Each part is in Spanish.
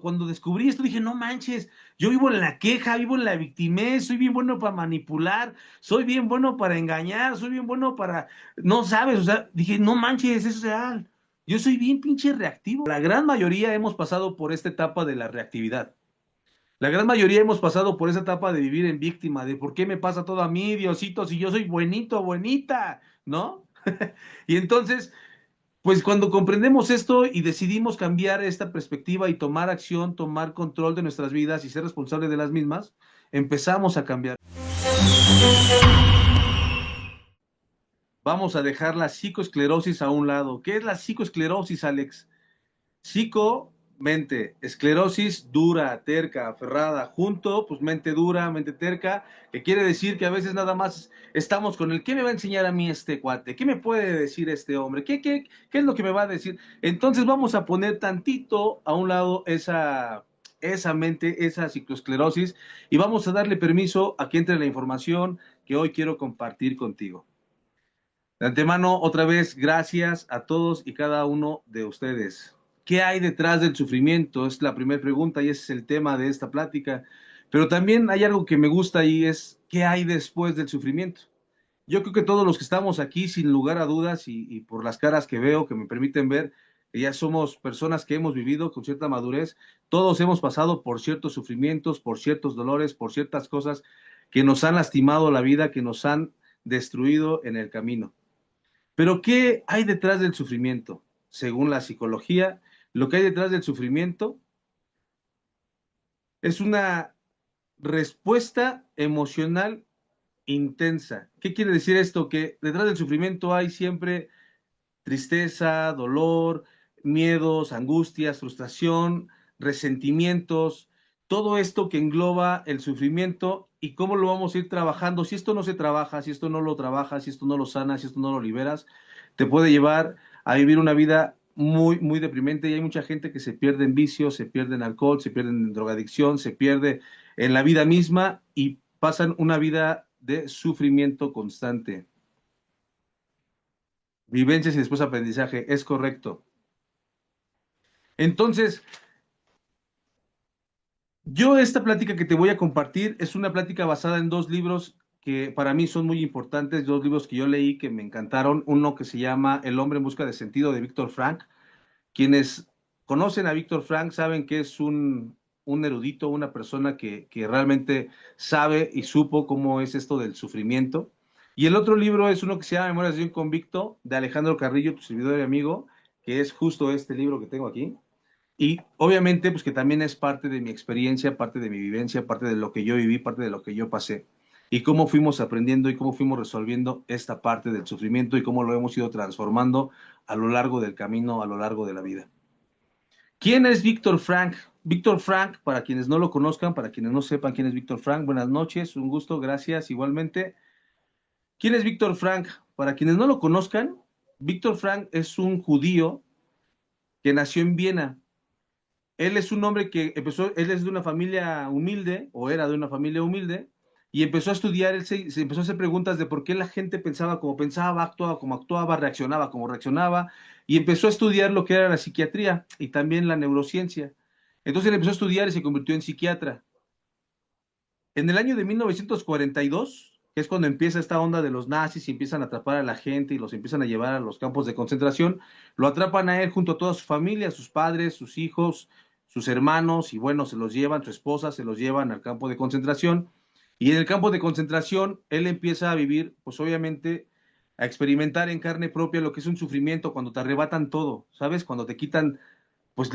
Cuando descubrí esto dije, no manches, yo vivo en la queja, vivo en la victimez, soy bien bueno para manipular, soy bien bueno para engañar, soy bien bueno para, no sabes, o sea, dije, no manches, eso es real. Yo soy bien pinche reactivo. La gran mayoría hemos pasado por esta etapa de la reactividad. La gran mayoría hemos pasado por esa etapa de vivir en víctima, de por qué me pasa todo a mí, Diosito, si yo soy buenito, buenita, ¿no? Y entonces pues cuando comprendemos esto y decidimos cambiar esta perspectiva y tomar acción, tomar control de nuestras vidas y ser responsable de las mismas, empezamos a cambiar. Vamos a dejar la psicoesclerosis a un lado. ¿Qué es la psicoesclerosis, Alex? Psico, mente, esclerosis dura, terca, aferrada, junto, pues mente dura, mente terca, que quiere decir que a veces nada más estamos con el, ¿qué me va a enseñar a mí este cuate? ¿Qué me puede decir este hombre? ¿Qué es lo que me va a decir? Entonces vamos a poner tantito a un lado esa mente, esa cicloesclerosis, y vamos a darle permiso a que entre la información que hoy quiero compartir contigo. De antemano, otra vez, gracias a todos y cada uno de ustedes. ¿Qué hay detrás del sufrimiento? Es la primera pregunta y ese es el tema de esta plática. Pero también hay algo que me gusta y es ¿qué hay después del sufrimiento? Yo creo que todos los que estamos aquí, sin lugar a dudas, y por las caras que veo, que me permiten ver, que ya somos personas que hemos vivido con cierta madurez, todos hemos pasado por ciertos sufrimientos, por ciertos dolores, por ciertas cosas que nos han lastimado la vida, que nos han destruido en el camino. Pero ¿qué hay detrás del sufrimiento? Según la psicología, lo que hay detrás del sufrimiento es una respuesta emocional intensa. ¿Qué quiere decir esto? Que detrás del sufrimiento hay siempre tristeza, dolor, miedos, angustias, frustración, resentimientos, todo esto que engloba el sufrimiento y cómo lo vamos a ir trabajando. Si esto no se trabaja, si esto no lo trabajas, si esto no lo sanas, si esto no lo liberas, te puede llevar a vivir una vida muy, muy deprimente y hay mucha gente que se pierde en vicios, se pierde en alcohol, se pierde en drogadicción, se pierde en la vida misma y pasan una vida de sufrimiento constante. Vivencias y después aprendizaje, es correcto. Entonces, yo esta plática que te voy a compartir es una plática basada en dos libros que para mí son muy importantes, dos libros que yo leí que me encantaron. Uno que se llama El hombre en busca de sentido de Víctor Frank. Quienes conocen a Víctor Frank saben que es un erudito, una persona que realmente sabe y supo cómo es esto del sufrimiento. Y el otro libro es uno que se llama Memorias de un convicto de Alejandro Carrillo, tu servidor y amigo, que es justo este libro que tengo aquí. Y obviamente, pues que también es parte de mi experiencia, parte de mi vivencia, parte de lo que yo viví, parte de lo que yo pasé. Y cómo fuimos aprendiendo y cómo fuimos resolviendo esta parte del sufrimiento y cómo lo hemos ido transformando a lo largo del camino, a lo largo de la vida. ¿Quién es Víctor Frank? Víctor Frank, para quienes no lo conozcan, para quienes no sepan quién es Víctor Frank, buenas noches, un gusto, gracias igualmente. ¿Quién es Víctor Frank? Para quienes no lo conozcan, Víctor Frank es un judío que nació en Viena. Él es un hombre que empezó, él es de una familia humilde, o era de una familia humilde, y empezó a estudiar, él se empezó a hacer preguntas de por qué la gente pensaba como pensaba, actuaba como actuaba, reaccionaba como reaccionaba, y empezó a estudiar lo que era la psiquiatría y también la neurociencia. Entonces él empezó a estudiar y se convirtió en psiquiatra. En el año de 1942, que es cuando empieza esta onda de los nazis y empiezan a atrapar a la gente y los empiezan a llevar a los campos de concentración, lo atrapan a él junto a toda su familia, sus padres, sus hijos, sus hermanos, y bueno, se los llevan, su esposa, se los llevan al campo de concentración. Y en el campo de concentración, él empieza a vivir, pues obviamente, a experimentar en carne propia lo que es un sufrimiento cuando te arrebatan todo, ¿sabes? Cuando te quitan pues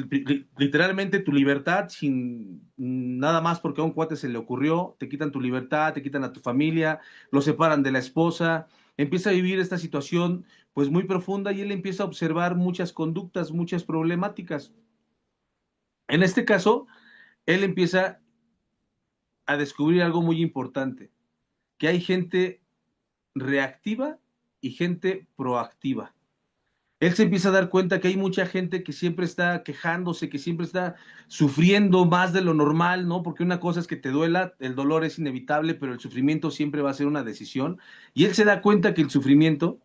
literalmente tu libertad sin nada más porque a un cuate se le ocurrió, te quitan tu libertad, te quitan a tu familia, lo separan de la esposa, empieza a vivir esta situación pues muy profunda y él empieza a observar muchas conductas, muchas problemáticas. En este caso, él empieza a descubrir algo muy importante, que hay gente reactiva y gente proactiva. Él se empieza a dar cuenta que hay mucha gente que siempre está quejándose, que siempre está sufriendo más de lo normal, ¿no? Porque una cosa es que te duela, el dolor es inevitable, pero el sufrimiento siempre va a ser una decisión. Y él se da cuenta que el sufrimiento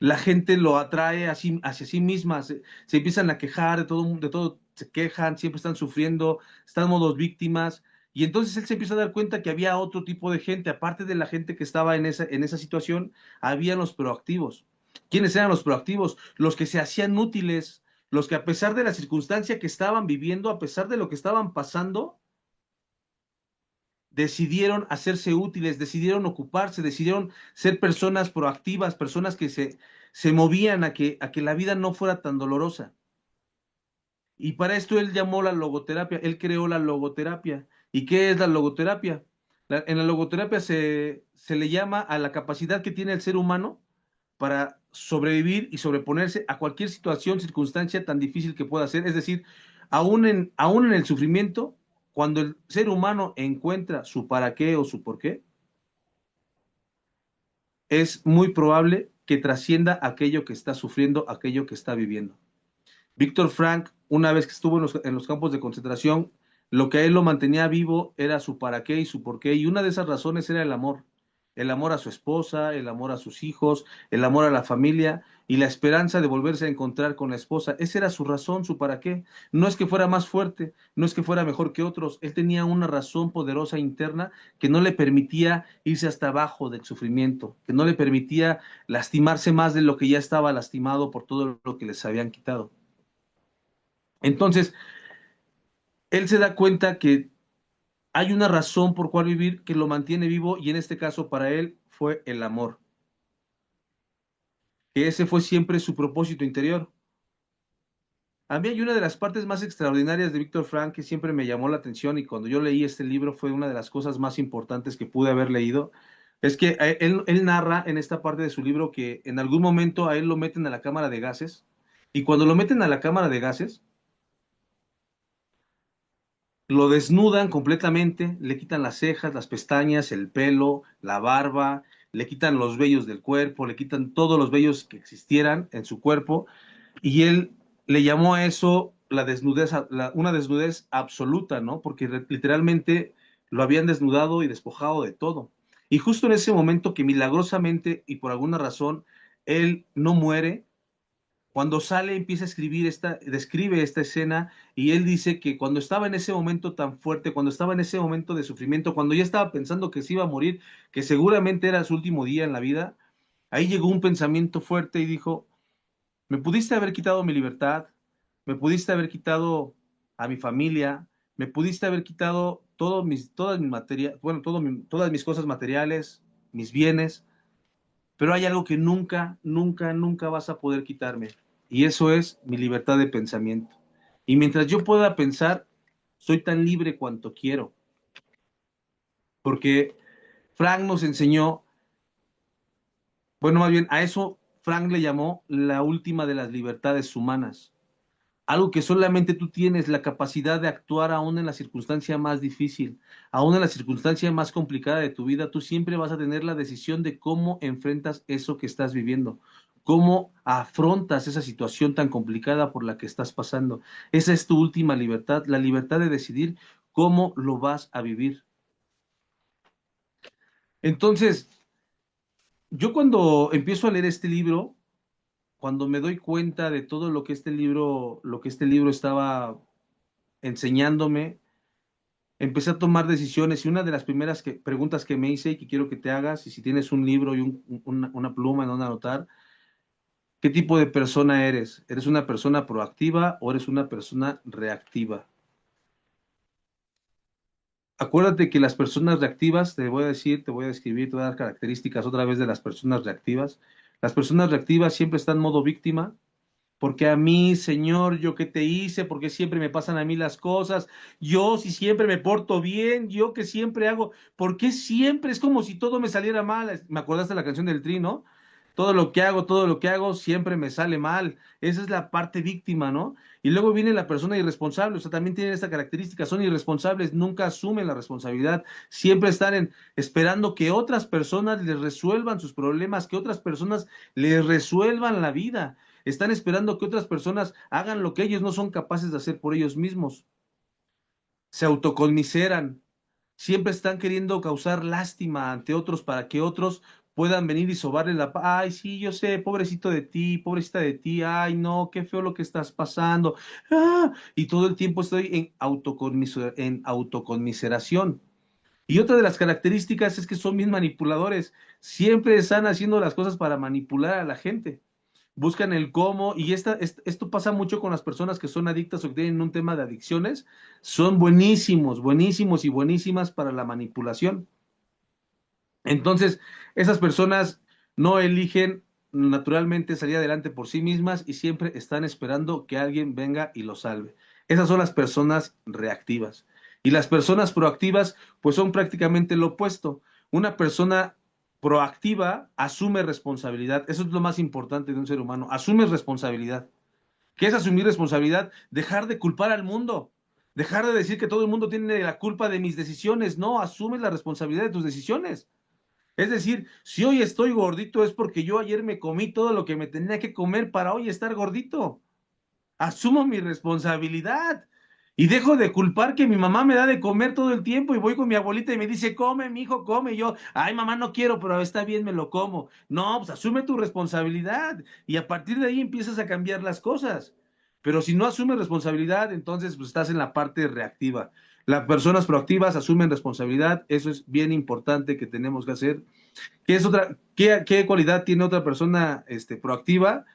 la gente lo atrae hacia sí misma, se empiezan a quejar de todo, se quejan, siempre están sufriendo, están modos víctimas, y entonces él se empieza a dar cuenta que había otro tipo de gente, aparte de la gente que estaba en esa situación, había los proactivos. ¿Quiénes eran los proactivos? Los que se hacían útiles, los que a pesar de la circunstancia que estaban viviendo, a pesar de lo que estaban pasando, decidieron hacerse útiles, decidieron ocuparse, decidieron ser personas proactivas, personas que se movían a que la vida no fuera tan dolorosa. Y para esto él llamó la logoterapia, él creó la logoterapia. ¿Y qué es la logoterapia? En la logoterapia se le llama a la capacidad que tiene el ser humano para sobrevivir y sobreponerse a cualquier situación, circunstancia tan difícil que pueda ser. Es decir, aún en el sufrimiento, cuando el ser humano encuentra su para qué o su por qué, es muy probable que trascienda aquello que está sufriendo, aquello que está viviendo. Víctor Frank, una vez que estuvo en los campos de concentración, lo que a él lo mantenía vivo era su para qué y su por qué, y una de esas razones era el amor a su esposa, el amor a sus hijos, el amor a la familia y la esperanza de volverse a encontrar con la esposa. Esa era su razón, su para qué. No es que fuera más fuerte, no es que fuera mejor que otros, él tenía una razón poderosa interna que no le permitía irse hasta abajo del sufrimiento, que no le permitía lastimarse más de lo que ya estaba lastimado por todo lo que les habían quitado. Entonces, él se da cuenta que hay una razón por cual vivir que lo mantiene vivo y en este caso para él fue el amor, que ese fue siempre su propósito interior. A mí hay una de las partes más extraordinarias de Víctor Frank que siempre me llamó la atención y cuando yo leí este libro fue una de las cosas más importantes que pude haber leído. Es que él narra en esta parte de su libro que en algún momento a él lo meten a la cámara de gases y cuando lo meten a la cámara de gases, lo desnudan completamente, le quitan las cejas, las pestañas, el pelo, la barba, le quitan los vellos del cuerpo, le quitan todos los vellos que existieran en su cuerpo, y él le llamó a eso la desnudez, una desnudez absoluta, ¿no? Porque literalmente lo habían desnudado y despojado de todo. Y justo en ese momento que milagrosamente y por alguna razón él no muere, cuando sale empieza a describe esta escena y él dice que cuando estaba en ese momento tan fuerte, cuando estaba en ese momento de sufrimiento, cuando ya estaba pensando que se iba a morir, que seguramente era su último día en la vida, ahí llegó un pensamiento fuerte y dijo, me pudiste haber quitado mi libertad, me pudiste haber quitado a mi familia, me pudiste haber quitado todas mis materias, bueno, todas mis cosas materiales, mis bienes, pero hay algo que nunca, nunca, nunca vas a poder quitarme. Y eso es mi libertad de pensamiento. Y mientras yo pueda pensar, soy tan libre cuanto quiero. Porque Frank nos enseñó, bueno, más bien a eso Frank le llamó la última de las libertades humanas. Algo que solamente tú tienes la capacidad de actuar aún en la circunstancia más difícil, aún en la circunstancia más complicada de tu vida, tú siempre vas a tener la decisión de cómo enfrentas eso que estás viviendo, cómo afrontas esa situación tan complicada por la que estás pasando. Esa es tu última libertad, la libertad de decidir cómo lo vas a vivir. Entonces, yo cuando empiezo a leer este libro, cuando me doy cuenta de todo lo que este libro estaba enseñándome, empecé a tomar decisiones y una de las primeras preguntas que me hice y que quiero que te hagas, y si tienes un libro y una pluma en donde anotar, ¿qué tipo de persona eres? ¿Eres una persona proactiva o eres una persona reactiva? Acuérdate que las personas reactivas, te voy a decir, te voy a describir, te voy a dar características otra vez de las personas reactivas. Las personas reactivas siempre están en modo víctima, porque a mí, Señor, yo qué te hice, porque siempre me pasan a mí las cosas, yo si siempre me porto bien, yo que siempre hago, ¿por qué siempre? Es como si todo me saliera mal. Me acordaste de la canción del Tri, ¿no? Todo lo que hago siempre me sale mal. Esa es la parte víctima, ¿no? Y luego viene la persona irresponsable, o sea, también tienen esta característica, son irresponsables, nunca asumen la responsabilidad, siempre están esperando que otras personas les resuelvan sus problemas, que otras personas les resuelvan la vida. Están esperando que otras personas hagan lo que ellos no son capaces de hacer por ellos mismos. Se autoconmiseran. Siempre están queriendo causar lástima ante otros para que otros puedan venir y sobarle ay, sí, yo sé, pobrecito de ti, pobrecita de ti, ay, no, qué feo lo que estás pasando. Y todo el tiempo estoy en autoconmiseración. Y otra de las características es que son bien manipuladores. Siempre están haciendo las cosas para manipular a la gente. Buscan el cómo, y esto pasa mucho con las personas que son adictas o que tienen un tema de adicciones. Son buenísimos, buenísimos y buenísimas para la manipulación. Entonces, esas personas no eligen naturalmente salir adelante por sí mismas y siempre están esperando que alguien venga y los salve. Esas son las personas reactivas. Y las personas proactivas, pues son prácticamente lo opuesto. Una persona proactiva asume responsabilidad. Eso es lo más importante de un ser humano. Asume responsabilidad. ¿Qué es asumir responsabilidad? Dejar de culpar al mundo. Dejar de decir que todo el mundo tiene la culpa de mis decisiones. No, asumes la responsabilidad de tus decisiones. Es decir, si hoy estoy gordito es porque yo ayer me comí todo lo que me tenía que comer para hoy estar gordito. Asumo mi responsabilidad y dejo de culpar que mi mamá me da de comer todo el tiempo y voy con mi abuelita y me dice, come, mi hijo, come. Y yo, ay, mamá, no quiero, pero está bien, me lo como. No, pues asume tu responsabilidad y a partir de ahí empiezas a cambiar las cosas. Pero si no asumes responsabilidad, entonces pues, estás en la parte reactiva. Las personas proactivas asumen responsabilidad, eso es bien importante que tenemos que hacer. ¿Qué cualidad tiene otra persona proactiva?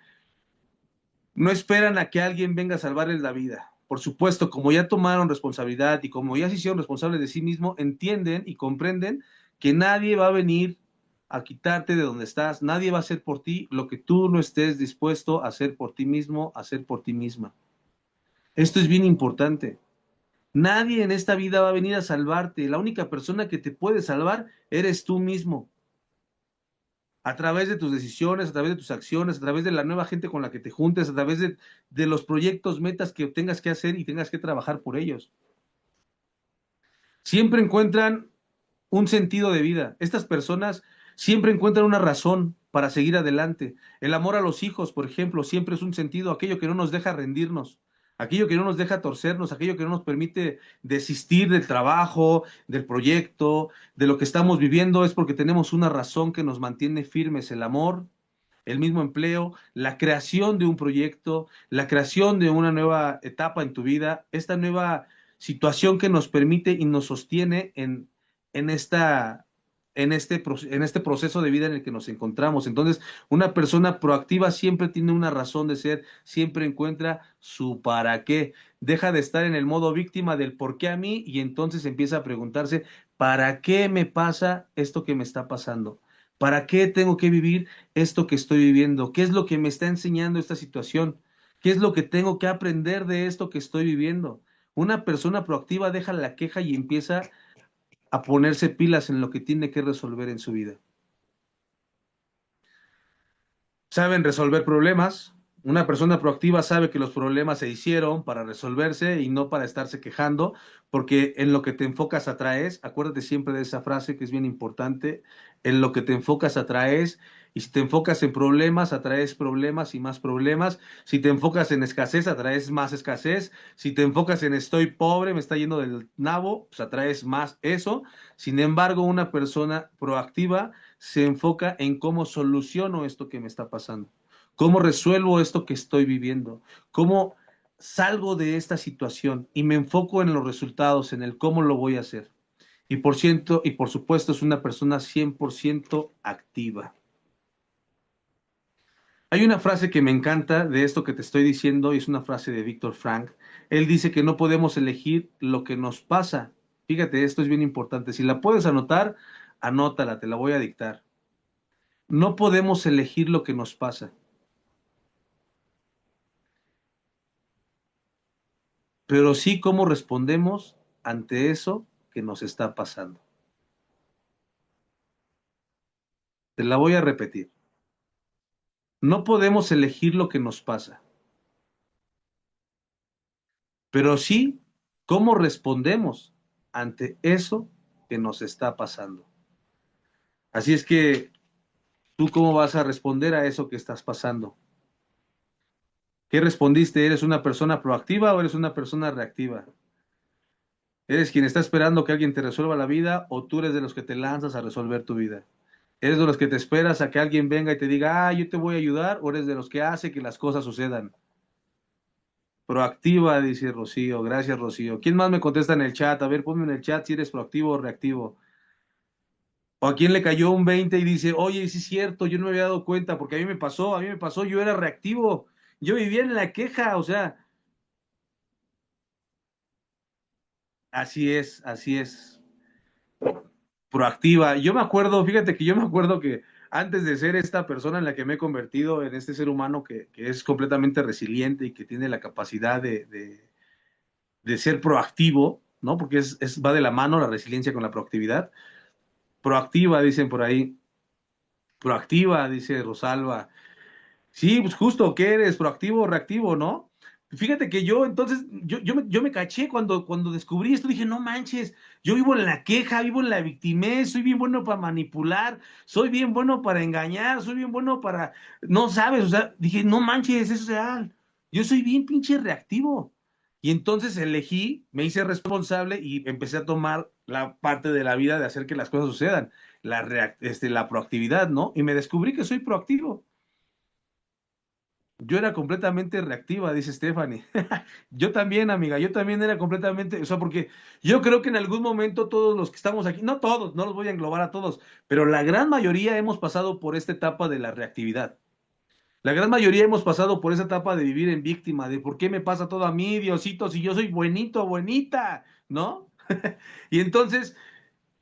No esperan a que alguien venga a salvarles la vida. Por supuesto, como ya tomaron responsabilidad y como ya se hicieron responsables de sí mismos, entienden y comprenden que nadie va a venir a quitarte de donde estás, nadie va a hacer por ti lo que tú no estés dispuesto a hacer por ti mismo, a hacer por ti misma. Esto es bien importante. Nadie en esta vida va a venir a salvarte. La única persona que te puede salvar eres tú mismo. A través de tus decisiones, a través de tus acciones, a través de la nueva gente con la que te juntes, a través de los proyectos, metas que tengas que hacer y tengas que trabajar por ellos. Siempre encuentran un sentido de vida. Estas personas siempre encuentran una razón para seguir adelante. El amor a los hijos, por ejemplo, siempre es un sentido, aquello que no nos deja rendirnos, aquello que no nos deja torcernos, aquello que no nos permite desistir del trabajo, del proyecto, de lo que estamos viviendo, es porque tenemos una razón que nos mantiene firmes, el amor, el mismo empleo, la creación de un proyecto, la creación de una nueva etapa en tu vida, esta nueva situación que nos permite y nos sostiene en esta, en este proceso de vida en el que nos encontramos. Entonces, una persona proactiva siempre tiene una razón de ser, siempre encuentra su para qué. Deja de estar en el modo víctima del por qué a mí y entonces empieza a preguntarse, ¿para qué me pasa esto que me está pasando? ¿Para qué tengo que vivir esto que estoy viviendo? ¿Qué es lo que me está enseñando esta situación? ¿Qué es lo que tengo que aprender de esto que estoy viviendo? Una persona proactiva deja la queja y empieza a ponerse pilas en lo que tiene que resolver en su vida. Saben resolver problemas. Una persona proactiva sabe que los problemas se hicieron para resolverse y no para estarse quejando, porque en lo que te enfocas atraes. Acuérdate siempre de esa frase que es bien importante. En lo que te enfocas atraes. Y si te enfocas en problemas, atraes problemas y más problemas. Si te enfocas en escasez, atraes más escasez. Si te enfocas en estoy pobre, me está yendo del nabo, pues atraes más eso. Sin embargo, una persona proactiva se enfoca en cómo soluciono esto que me está pasando, cómo resuelvo esto que estoy viviendo, cómo salgo de esta situación y me enfoco en los resultados, en el cómo lo voy a hacer. Y por supuesto es una persona 100% activa. Hay una frase que me encanta de esto que te estoy diciendo y es una frase de Víctor Frank. Él dice que no podemos elegir lo que nos pasa. Fíjate, esto es bien importante. Si la puedes anotar, anótala, te la voy a dictar. No podemos elegir lo que nos pasa, pero sí cómo respondemos ante eso que nos está pasando. Te la voy a repetir. No podemos elegir lo que nos pasa, pero sí cómo respondemos ante eso que nos está pasando. Así es que, ¿tú cómo vas a responder a eso que estás pasando? ¿Qué respondiste? ¿Eres una persona proactiva o eres una persona reactiva? ¿Eres quien está esperando que alguien te resuelva la vida o tú eres de los que te lanzas a resolver tu vida? ¿Eres de los que te esperas a que alguien venga y te diga, yo te voy a ayudar? ¿O eres de los que hace que las cosas sucedan? Proactiva, dice Rocío. Gracias, Rocío. ¿Quién más me contesta en el chat? A ver, ponme en el chat si eres proactivo o reactivo. O a quién le cayó un 20 y dice, oye, sí es cierto, yo no me había dado cuenta, porque a mí me pasó, yo era reactivo, yo vivía en la queja, o sea, así es, así es. Proactiva. Yo me acuerdo, fíjate que yo me acuerdo que antes de ser esta persona en la que me he convertido, en este ser humano que es completamente resiliente y que tiene la capacidad de ser proactivo, ¿no? Porque va de la mano la resiliencia con la proactividad. Proactiva, dicen por ahí. Proactiva, dice Rosalba. Sí, pues justo, ¿qué eres? ¿Proactivo o reactivo, no? Fíjate que yo entonces, yo me caché cuando descubrí esto, dije, no manches, yo vivo en la queja, vivo en la victimez, soy bien bueno para manipular, soy bien bueno para engañar, soy bien bueno para, no sabes, o sea, dije, no manches, eso es real, yo soy bien pinche reactivo. Y entonces elegí, me hice responsable y empecé a tomar la parte de la vida de hacer que las cosas sucedan, la proactividad, ¿no? Y me descubrí que soy proactivo. Yo era completamente reactiva, dice Stephanie. Yo también, amiga, yo también era completamente, o sea, porque yo creo que en algún momento todos los que estamos aquí, no todos, no los voy a englobar a todos, pero la gran mayoría hemos pasado por esta etapa de la reactividad. La gran mayoría hemos pasado por esa etapa de vivir en víctima, de por qué me pasa todo a mí, Diosito, si yo soy buenito, buenita, ¿no? Y entonces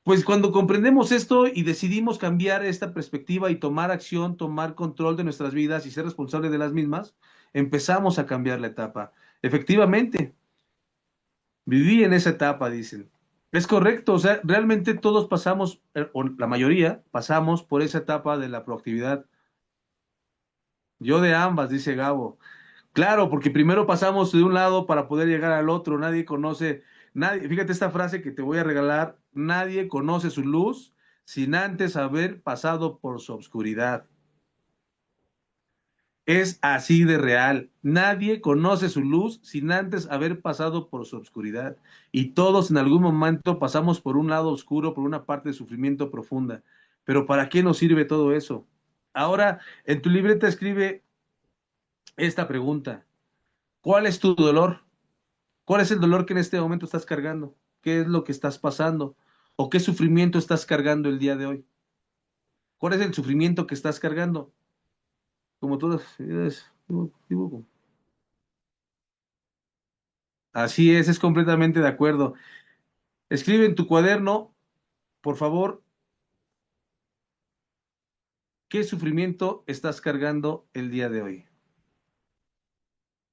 pues cuando comprendemos esto y decidimos cambiar esta perspectiva y tomar acción, tomar control de nuestras vidas y ser responsable de las mismas, empezamos a cambiar la etapa. Efectivamente, viví en esa etapa, dicen. Es correcto, o sea, realmente todos pasamos, o la mayoría, pasamos por esa etapa de la proactividad. Yo de ambas, dice Gabo. Claro, porque primero pasamos de un lado para poder llegar al otro. Nadie conoce, nadie, fíjate esta frase que te voy a regalar, nadie conoce su luz sin antes haber pasado por su oscuridad. Es así de real. Nadie conoce su luz sin antes haber pasado por su oscuridad. Y todos en algún momento pasamos por un lado oscuro, por una parte de sufrimiento profunda. Pero ¿para qué nos sirve todo eso? Ahora, en tu libreta escribe esta pregunta. ¿Cuál es tu dolor? ¿Cuál es el dolor que en este momento estás cargando? ¿Qué es lo que estás pasando? ¿O qué sufrimiento estás cargando el día de hoy? ¿Cuál es el sufrimiento que estás cargando? Como todas. Así es completamente de acuerdo. Escribe en tu cuaderno, por favor, qué sufrimiento estás cargando el día de hoy.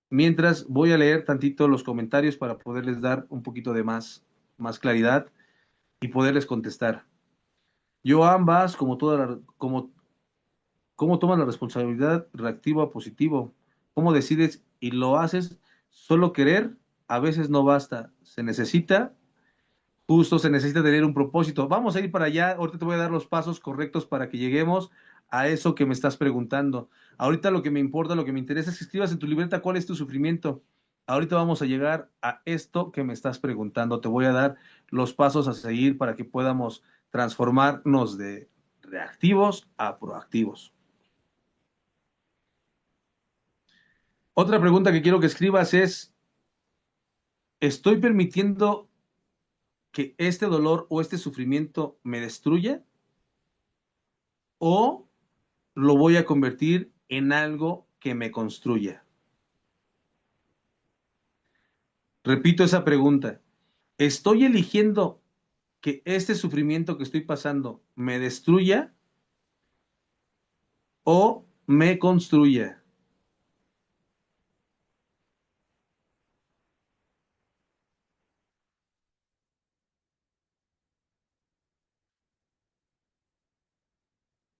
Mientras voy a leer tantito los comentarios para poderles dar un poquito de más claridad y poderles contestar. Yo ambas, ¿cómo tomas la responsabilidad reactiva a positivo? ¿Cómo decides y lo haces? Solo querer a veces no basta. Se necesita tener un propósito. Vamos a ir para allá. Ahorita te voy a dar los pasos correctos para que lleguemos a eso que me estás preguntando. Ahorita lo que me importa, lo que me interesa es que escribas en tu libreta cuál es tu sufrimiento. Ahorita vamos a llegar a esto que me estás preguntando. Te voy a dar los pasos a seguir para que podamos transformarnos de reactivos a proactivos. Otra pregunta que quiero que escribas es, ¿estoy permitiendo que este dolor o este sufrimiento me destruya o lo voy a convertir en algo que me construya? Repito esa pregunta. ¿Estoy eligiendo que este sufrimiento que estoy pasando me destruya o me construya?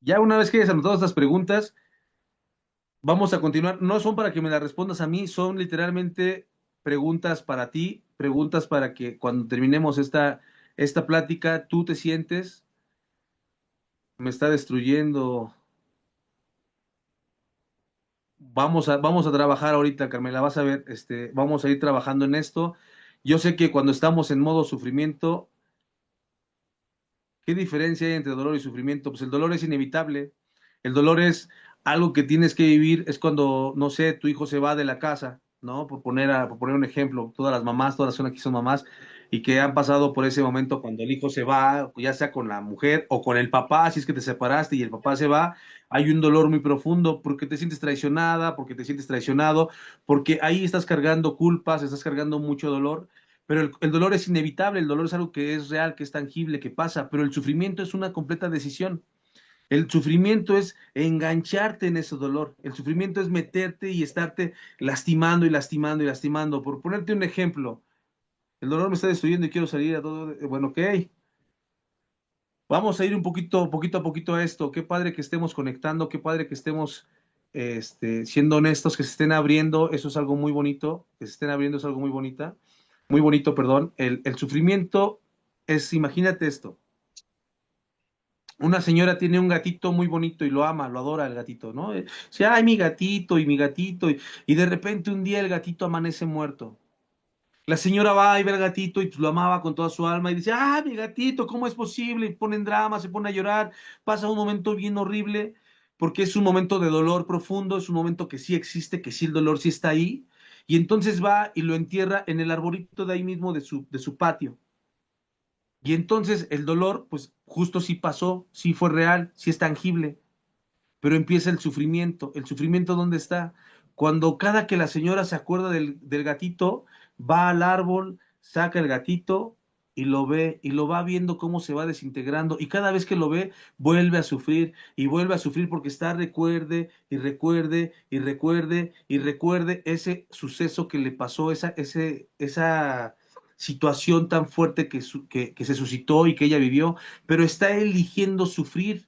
Ya una vez que hayas anotado estas preguntas, vamos a continuar. No son para que me las respondas a mí, son literalmente preguntas para ti, preguntas para que cuando terminemos esta plática, tú te sientes, me está destruyendo. Vamos a trabajar ahorita, Carmela, vas a ver, vamos a ir trabajando en esto. Yo sé que cuando estamos en modo sufrimiento, ¿Qué diferencia hay entre dolor y sufrimiento? Pues el dolor es inevitable. El dolor es algo que tienes que vivir. Es cuando, no sé, tu hijo se va de la casa, ¿no? Por poner un ejemplo, todas las mamás, todas las personas aquí son mamás y que han pasado por ese momento cuando el hijo se va, ya sea con la mujer o con el papá, si es que te separaste y el papá se va, hay un dolor muy profundo porque te sientes traicionada, porque te sientes traicionado, porque ahí estás cargando culpas, estás cargando mucho dolor. Pero el dolor es inevitable, el dolor es algo que es real, que es tangible, que pasa, pero el sufrimiento es una completa decisión. El sufrimiento es engancharte en ese dolor. El sufrimiento es meterte y estarte lastimando y lastimando y lastimando. Por ponerte un ejemplo, el dolor me está destruyendo y quiero salir a todo. Bueno, ok, vamos a ir un poquito a poquito a esto. Qué padre que estemos conectando, qué padre que estemos siendo honestos, que se estén abriendo. Eso es algo muy bonito. Que se estén abriendo es algo muy bonita, muy bonito, perdón. El sufrimiento es, imagínate esto. Una señora tiene un gatito muy bonito y lo ama, lo adora el gatito, ¿no? Dice, ay, mi gatito, y de repente un día el gatito amanece muerto. La señora va y ve al gatito y lo amaba con toda su alma y dice, ah, mi gatito, ¿cómo es posible? Y pone en drama, se pone a llorar, pasa un momento bien horrible, porque es un momento de dolor profundo, es un momento que sí existe, que sí el dolor sí está ahí, y entonces va y lo entierra en el arbolito de ahí mismo de su patio. Y entonces el dolor, pues justo sí pasó, sí fue real, sí es tangible, pero empieza el sufrimiento. ¿El sufrimiento dónde está? Cuando cada que la señora se acuerda del gatito, va al árbol, saca el gatito y lo ve, y lo va viendo cómo se va desintegrando, y cada vez que lo ve, vuelve a sufrir, y vuelve a sufrir porque está recuerde, y recuerde, y recuerde, y recuerde ese suceso que le pasó, esa situación tan fuerte que se suscitó y que ella vivió, pero está eligiendo sufrir.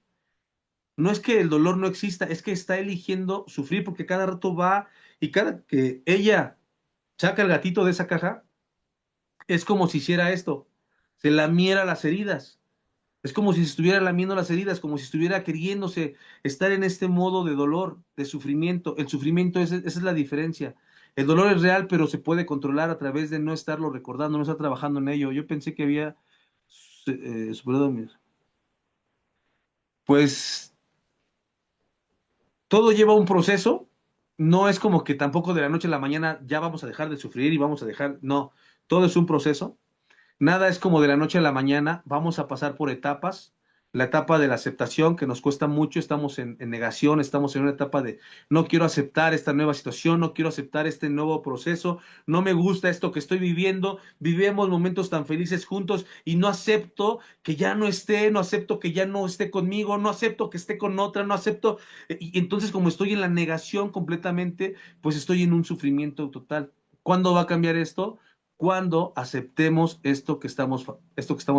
No es que el dolor no exista, es que está eligiendo sufrir porque cada rato va y cada que ella saca el gatito de esa caja, es como si hiciera esto, se lamiera las heridas. Es como si se estuviera lamiendo las heridas, como si estuviera queriéndose estar en este modo de dolor, de sufrimiento. El sufrimiento, esa es la diferencia. El dolor es real, pero se puede controlar a través de no estarlo recordando, no estar trabajando en ello. Yo pensé que había superado mis... Pues todo lleva un proceso, no es como que tampoco de la noche a la mañana ya vamos a dejar de sufrir y vamos a dejar, no, todo es un proceso. Nada es como de la noche a la mañana, vamos a pasar por etapas. La etapa de la aceptación, que nos cuesta mucho, estamos en negación, estamos en una etapa de no quiero aceptar esta nueva situación, no quiero aceptar este nuevo proceso, no me gusta esto que estoy viviendo, vivimos momentos tan felices juntos y no acepto que ya no esté, no acepto que ya no esté conmigo, no acepto que esté con otra, no acepto. Y entonces como estoy en la negación completamente, pues estoy en un sufrimiento total. ¿Cuándo va a cambiar esto? Cuando aceptemos esto que estamos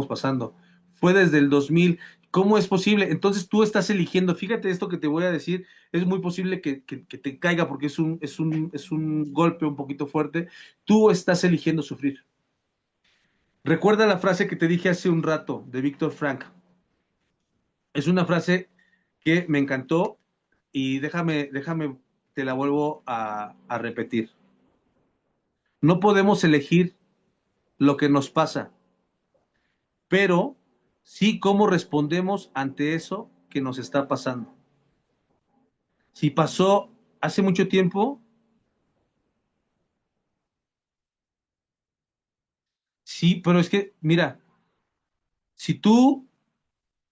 pasando. Fue desde el 2000. ¿Cómo es posible? Entonces tú estás eligiendo, fíjate esto que te voy a decir, es muy posible que te caiga porque es un golpe un poquito fuerte. Tú estás eligiendo sufrir. Recuerda la frase que te dije hace un rato de Víctor Frank. Es una frase que me encantó y te la vuelvo a repetir. No podemos elegir lo que nos pasa, pero sí cómo respondemos ante eso que nos está pasando. Si pasó hace mucho tiempo, sí, pero es que, mira, si tú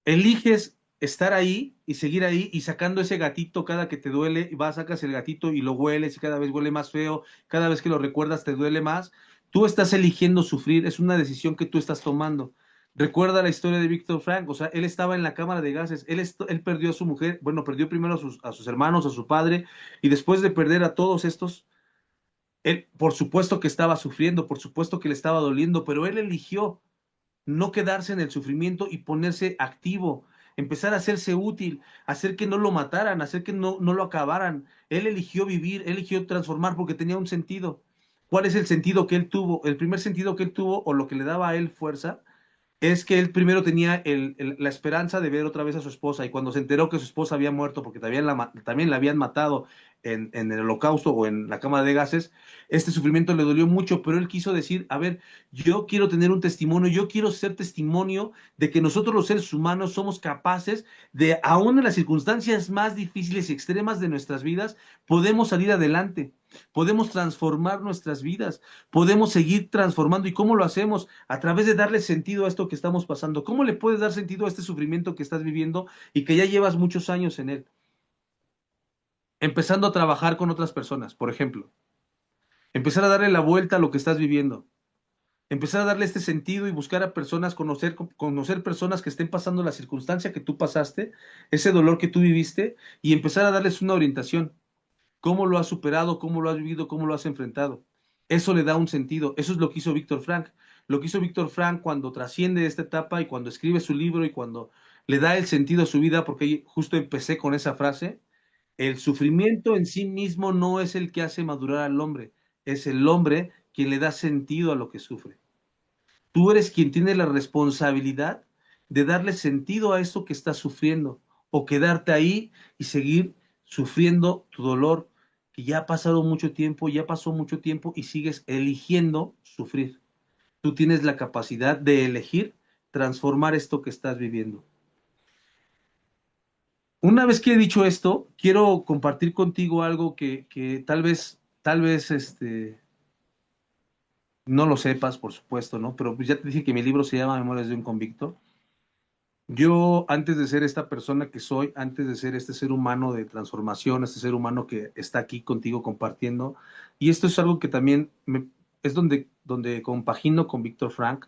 eliges estar ahí y seguir ahí y sacando ese gatito cada que te duele, y vas, sacas el gatito y lo hueles y cada vez huele más feo, cada vez que lo recuerdas te duele más, tú estás eligiendo sufrir, es una decisión que tú estás tomando. Recuerda la historia de Víctor Frank, o sea, él estaba en la cámara de gases, él perdió a su mujer, bueno, perdió primero a sus hermanos, a su padre, y después de perder a todos estos, él, por supuesto que estaba sufriendo, por supuesto que le estaba doliendo, pero él eligió no quedarse en el sufrimiento y ponerse activo, empezar a hacerse útil, hacer que no lo mataran, hacer que no lo acabaran. Él eligió vivir, él eligió transformar porque tenía un sentido. ¿Cuál es el sentido que él tuvo? El primer sentido que él tuvo, o lo que le daba a él fuerza, es que él primero tenía la esperanza de ver otra vez a su esposa y cuando se enteró que su esposa había muerto porque también la habían matado en el holocausto o en la cámara de gases, este sufrimiento le dolió mucho, pero él quiso decir, a ver, yo quiero tener un testimonio, yo quiero ser testimonio de que nosotros los seres humanos somos capaces de, aún en las circunstancias más difíciles y extremas de nuestras vidas, podemos salir adelante, podemos transformar nuestras vidas, podemos seguir transformando. ¿Y cómo lo hacemos? A través de darle sentido a esto que estamos pasando. ¿Cómo le puedes dar sentido a este sufrimiento que estás viviendo y que ya llevas muchos años en él? Empezando a trabajar con otras personas, por ejemplo. Empezar a darle la vuelta a lo que estás viviendo. Empezar a darle este sentido y buscar a personas, conocer personas que estén pasando la circunstancia que tú pasaste, ese dolor que tú viviste, y empezar a darles una orientación. ¿Cómo lo has superado? ¿Cómo lo has vivido? ¿Cómo lo has enfrentado? Eso le da un sentido. Eso es lo que hizo Víctor Frank. Lo que hizo Víctor Frank cuando trasciende esta etapa y cuando escribe su libro y cuando le da el sentido a su vida, porque justo empecé con esa frase, el sufrimiento en sí mismo no es el que hace madurar al hombre, es el hombre quien le da sentido a lo que sufre. Tú eres quien tiene la responsabilidad de darle sentido a eso que estás sufriendo o quedarte ahí y seguir sufriendo tu dolor, que ya ha pasado mucho tiempo, ya pasó mucho tiempo y sigues eligiendo sufrir. Tú tienes la capacidad de elegir transformar esto que estás viviendo. Una vez que he dicho esto, quiero compartir contigo algo que tal vez no lo sepas, por supuesto, ¿no? Pero pues ya te dije que mi libro se llama Memorias de un convicto. Yo, antes de ser esta persona que soy, antes de ser este ser humano de transformación, este ser humano que está aquí contigo compartiendo, y esto es algo que también es donde compagino con Víctor Frank,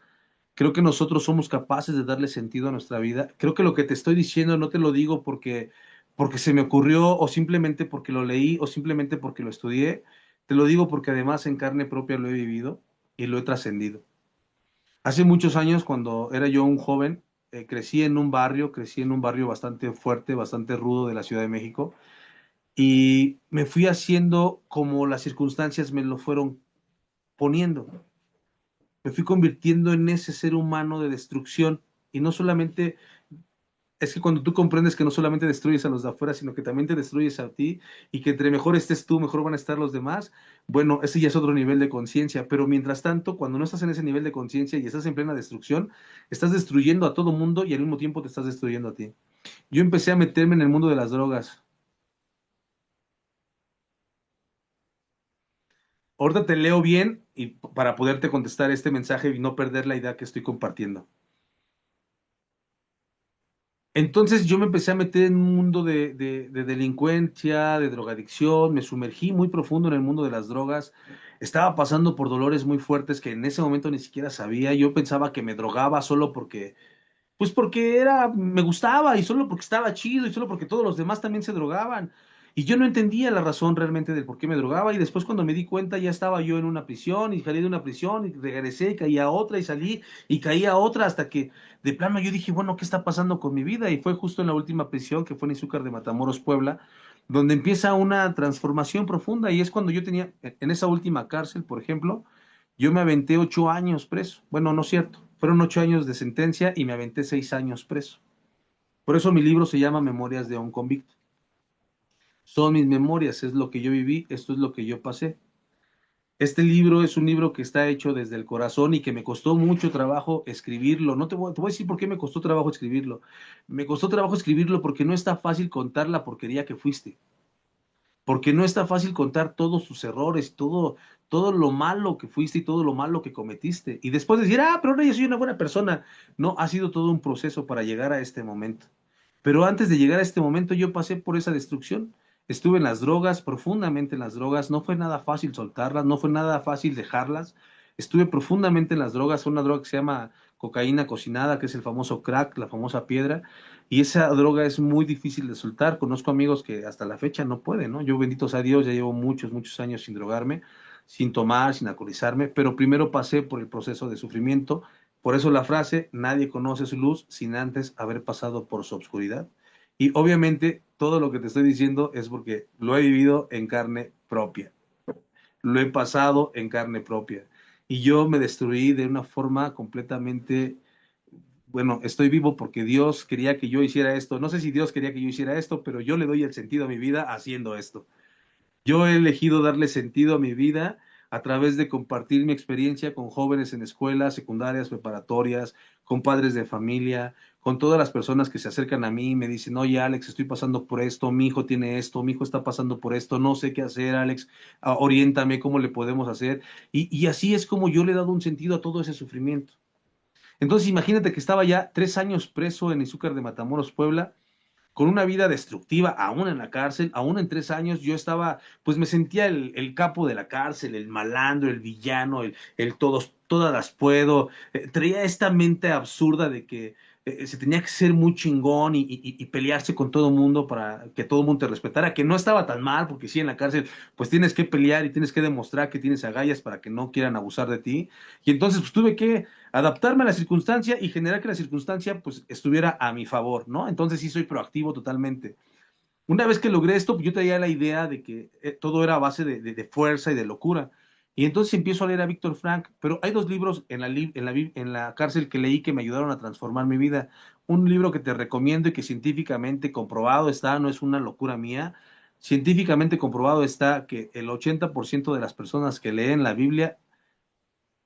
creo que nosotros somos capaces de darle sentido a nuestra vida. Creo que lo que te estoy diciendo no te lo digo porque se me ocurrió o simplemente porque lo leí o simplemente porque lo estudié, te lo digo porque además en carne propia lo he vivido y lo he trascendido. Hace muchos años, cuando era yo un joven, crecí en un barrio bastante fuerte, bastante rudo de la Ciudad de México, y me fui haciendo como las circunstancias me lo fueron poniendo. Me fui convirtiendo en ese ser humano de destrucción, y no solamente es que cuando tú comprendes que no solamente destruyes a los de afuera, sino que también te destruyes a ti y que entre mejor estés tú, mejor van a estar los demás, bueno, ese ya es otro nivel de conciencia. Pero mientras tanto, cuando no estás en ese nivel de conciencia y estás en plena destrucción, estás destruyendo a todo mundo y al mismo tiempo te estás destruyendo a ti. Yo empecé a meterme en el mundo de las drogas. Ahorita te leo bien y para poderte contestar este mensaje y no perder la idea que estoy compartiendo. Entonces yo me empecé a meter en un mundo de delincuencia, de drogadicción, me sumergí muy profundo en el mundo de las drogas, estaba pasando por dolores muy fuertes que en ese momento ni siquiera sabía, yo pensaba que me drogaba solo porque, pues porque me gustaba y solo porque estaba chido y solo porque todos los demás también se drogaban. Y yo no entendía la razón realmente del por qué me drogaba y después cuando me di cuenta ya estaba yo en una prisión y salí de una prisión y regresé y caí a otra y salí y caí a otra hasta que de plano yo dije, bueno, ¿qué está pasando con mi vida? Y fue justo en la última prisión que fue en Izúcar de Matamoros, Puebla, donde empieza una transformación profunda y es cuando yo tenía, en esa última cárcel, por ejemplo, yo me aventé 8 años preso. Bueno, no es cierto. Fueron 8 años de sentencia y me aventé 6 años preso. Por eso mi libro se llama Memorias de un convicto. Son mis memorias, es lo que yo viví, esto es lo que yo pasé. Este libro es un libro que está hecho desde el corazón y que me costó mucho trabajo escribirlo. No te voy a decir por qué me costó trabajo escribirlo. Me costó trabajo escribirlo porque no está fácil contar la porquería que fuiste. Porque no está fácil contar todos tus errores, todo lo malo que fuiste y todo lo malo que cometiste. Y después decir, pero ahora yo soy una buena persona. No, ha sido todo un proceso para llegar a este momento. Pero antes de llegar a este momento yo pasé por esa destrucción. Estuve en las drogas, profundamente en las drogas. No fue nada fácil soltarlas, no fue nada fácil dejarlas. Estuve profundamente en las drogas, una droga que se llama cocaína cocinada, que es el famoso crack, la famosa piedra, y esa droga es muy difícil de soltar. Conozco amigos que hasta la fecha no pueden, ¿no? Yo, bendito sea Dios, ya llevo muchos, muchos años sin drogarme, sin tomar, sin alcoholizarme, pero primero pasé por el proceso de sufrimiento. Por eso la frase, nadie conoce su luz sin antes haber pasado por su oscuridad. Y obviamente todo lo que te estoy diciendo es porque lo he vivido en carne propia, lo he pasado en carne propia. Y yo me destruí de una forma completamente bueno, estoy vivo porque Dios quería que yo hiciera esto. No sé si Dios quería que yo hiciera esto, pero yo le doy el sentido a mi vida haciendo esto. Yo he elegido darle sentido a mi vida a través de compartir mi experiencia con jóvenes en escuelas, secundarias, preparatorias, con padres de familia, con todas las personas que se acercan a mí y me dicen, oye Alex, estoy pasando por esto, mi hijo tiene esto, mi hijo está pasando por esto, no sé qué hacer, Alex, oriéntame, ¿cómo le podemos hacer? Y así es como yo le he dado un sentido a todo ese sufrimiento. Entonces imagínate que estaba ya 3 años preso en Izúcar de Matamoros, Puebla, con una vida destructiva, aún en la cárcel, aún en 3 años, yo estaba, pues me sentía el capo de la cárcel, el malandro, el villano, el todos, todas las puedo. Traía esta mente absurda de que se tenía que ser muy chingón y pelearse con todo el mundo para que todo el mundo te respetara, que no estaba tan mal, porque sí, en la cárcel, pues tienes que pelear y tienes que demostrar que tienes agallas para que no quieran abusar de ti. Y entonces, pues tuve que adaptarme a la circunstancia y generar que la circunstancia pues estuviera a mi favor, ¿no? Entonces sí soy proactivo totalmente. Una vez que logré esto, pues, yo tenía la idea de que todo era a base de fuerza y de locura. Y entonces empiezo a leer a Víctor Frank, pero hay 2 libros en la cárcel que leí que me ayudaron a transformar mi vida. Un libro que te recomiendo y que científicamente comprobado está, no es una locura mía, científicamente comprobado está que el 80% de las personas que leen la Biblia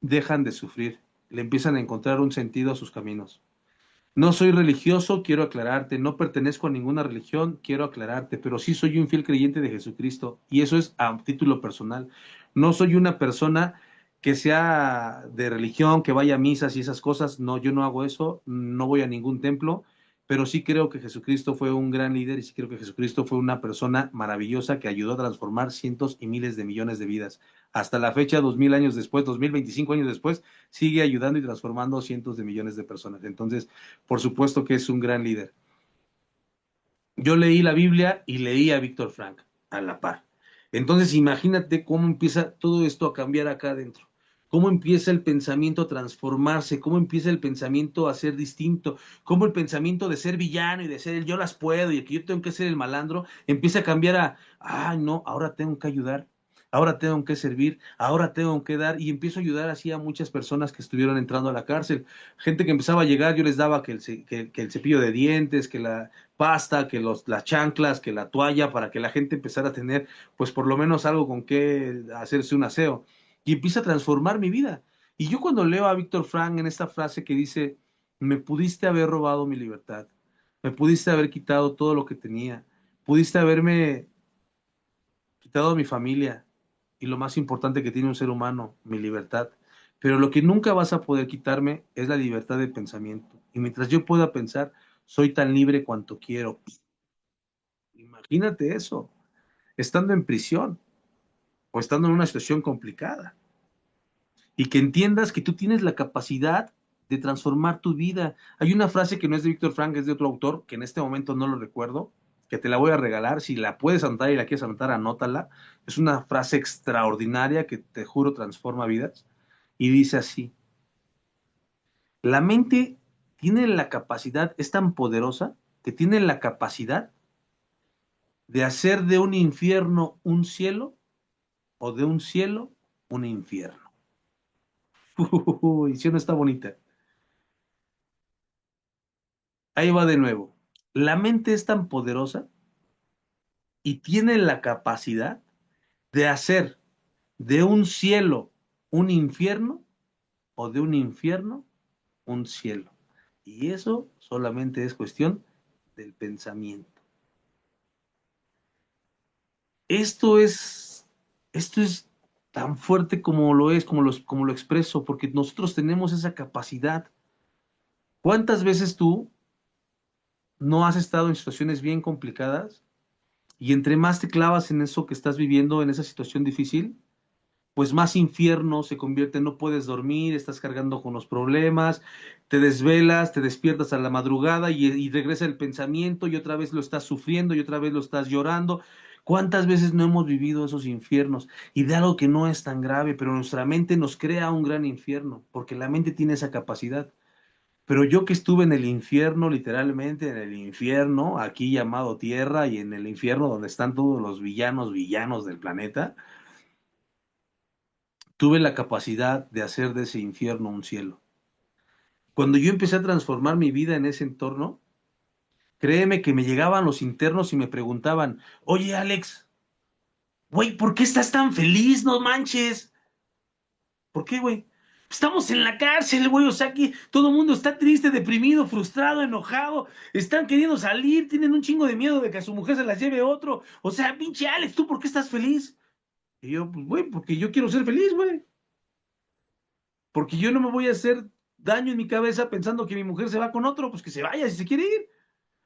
dejan de sufrir, le empiezan a encontrar un sentido a sus caminos. No soy religioso, quiero aclararte, no pertenezco a ninguna religión, quiero aclararte, pero sí soy un fiel creyente de Jesucristo y eso es a título personal. No soy una persona que sea de religión, que vaya a misas y esas cosas, no, yo no hago eso, no voy a ningún templo, pero sí creo que Jesucristo fue un gran líder y sí creo que Jesucristo fue una persona maravillosa que ayudó a transformar cientos y miles de millones de vidas. Hasta la fecha, 2000 años después, 2025 años después, sigue ayudando y transformando cientos de millones de personas. Entonces, por supuesto que es un gran líder. Yo leí la Biblia y leí a Víctor Frank a la par. Entonces, imagínate cómo empieza todo esto a cambiar acá adentro. Cómo empieza el pensamiento a transformarse, cómo empieza el pensamiento a ser distinto, cómo el pensamiento de ser villano y de ser el yo las puedo y el que yo tengo que ser el malandro empieza a cambiar a, ah, no, ahora tengo que ayudar, ahora tengo que servir, ahora tengo que dar y empiezo a ayudar así a muchas personas que estuvieron entrando a la cárcel. Gente que empezaba a llegar, yo les daba que el cepillo de dientes, que la pasta, que las chanclas, que la toalla, para que la gente empezara a tener, pues por lo menos algo con qué hacerse un aseo. Y empieza a transformar mi vida. Y yo cuando leo a Víctor Frank en esta frase que dice, me pudiste haber robado mi libertad, me pudiste haber quitado todo lo que tenía, pudiste haberme quitado mi familia y lo más importante que tiene un ser humano, mi libertad. Pero lo que nunca vas a poder quitarme es la libertad de pensamiento. Y mientras yo pueda pensar, soy tan libre cuanto quiero. Imagínate eso, estando en prisión o estando en una situación complicada y que entiendas que tú tienes la capacidad de transformar tu vida. Hay una frase que no es de Víctor Frank, es de otro autor, que en este momento no lo recuerdo, que te la voy a regalar. Si la puedes anotar y la quieres anotar, anótala. Es una frase extraordinaria que te juro transforma vidas. Y dice así, la mente tiene la capacidad, es tan poderosa que tiene la capacidad de hacer de un infierno un cielo o de un cielo un infierno. ¿Sí no está bonita? Ahí va de nuevo. La mente es tan poderosa y tiene la capacidad de hacer de un cielo un infierno o de un infierno un cielo. Y eso solamente es cuestión del pensamiento. Esto es, esto es tan fuerte como lo es, como lo expreso, porque nosotros tenemos esa capacidad. ¿Cuántas veces tú no has estado en situaciones bien complicadas y entre más te clavas en eso que estás viviendo, en esa situación difícil, pues más infierno se convierte, no puedes dormir, estás cargando con los problemas, te desvelas, te despiertas a la madrugada y regresa el pensamiento y otra vez lo estás sufriendo y otra vez lo estás llorando? ¿Cuántas veces no hemos vivido esos infiernos? Y de algo que no es tan grave, pero nuestra mente nos crea un gran infierno, porque la mente tiene esa capacidad. Pero yo que estuve en el infierno, literalmente en el infierno, aquí llamado Tierra, y en el infierno donde están todos los villanos del planeta, tuve la capacidad de hacer de ese infierno un cielo. Cuando yo empecé a transformar mi vida en ese entorno, créeme que me llegaban los internos y me preguntaban, oye Alex, güey, ¿por qué estás tan feliz? No manches. ¿Por qué, güey? Estamos en la cárcel, güey. O sea, aquí todo el mundo está triste, deprimido, frustrado, enojado. Están queriendo salir, tienen un chingo de miedo de que a su mujer se las lleve otro. O sea, pinche Alex, ¿tú por qué estás feliz? Y yo, pues, güey, porque yo quiero ser feliz, güey. Porque yo no me voy a hacer daño en mi cabeza pensando que mi mujer se va con otro, pues que se vaya si se quiere ir.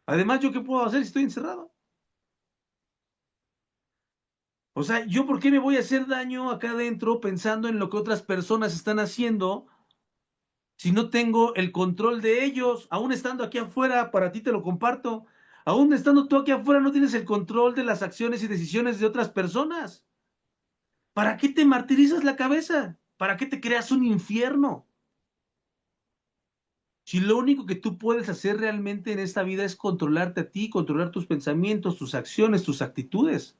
Además, ¿yo qué puedo hacer si estoy encerrado? O sea, ¿yo por qué me voy a hacer daño acá adentro pensando en lo que otras personas están haciendo si no tengo el control de ellos? Aún estando aquí afuera, para ti te lo comparto. Aún estando tú aquí afuera, no tienes el control de las acciones y decisiones de otras personas. ¿Para qué te martirizas la cabeza? ¿Para qué te creas un infierno? Si lo único que tú puedes hacer realmente en esta vida es controlarte a ti, controlar tus pensamientos, tus acciones, tus actitudes.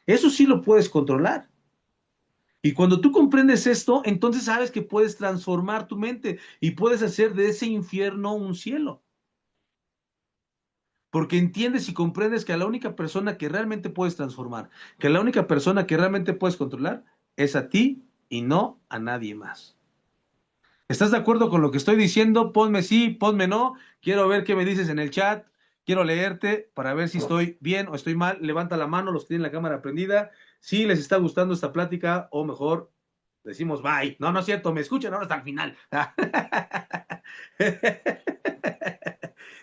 Eso sí lo puedes controlar. Y cuando tú comprendes esto, entonces sabes que puedes transformar tu mente y puedes hacer de ese infierno un cielo. Porque entiendes y comprendes que la única persona que realmente puedes transformar, que la única persona que realmente puedes controlar, es a ti y no a nadie más. ¿Estás de acuerdo con lo que estoy diciendo? Ponme sí, ponme no. Quiero ver qué me dices en el chat. Quiero leerte para ver si estoy bien o estoy mal. Levanta la mano los que tienen la cámara prendida. Si les está gustando esta plática o mejor decimos bye. No, no es cierto. Me escuchan ahora hasta el final.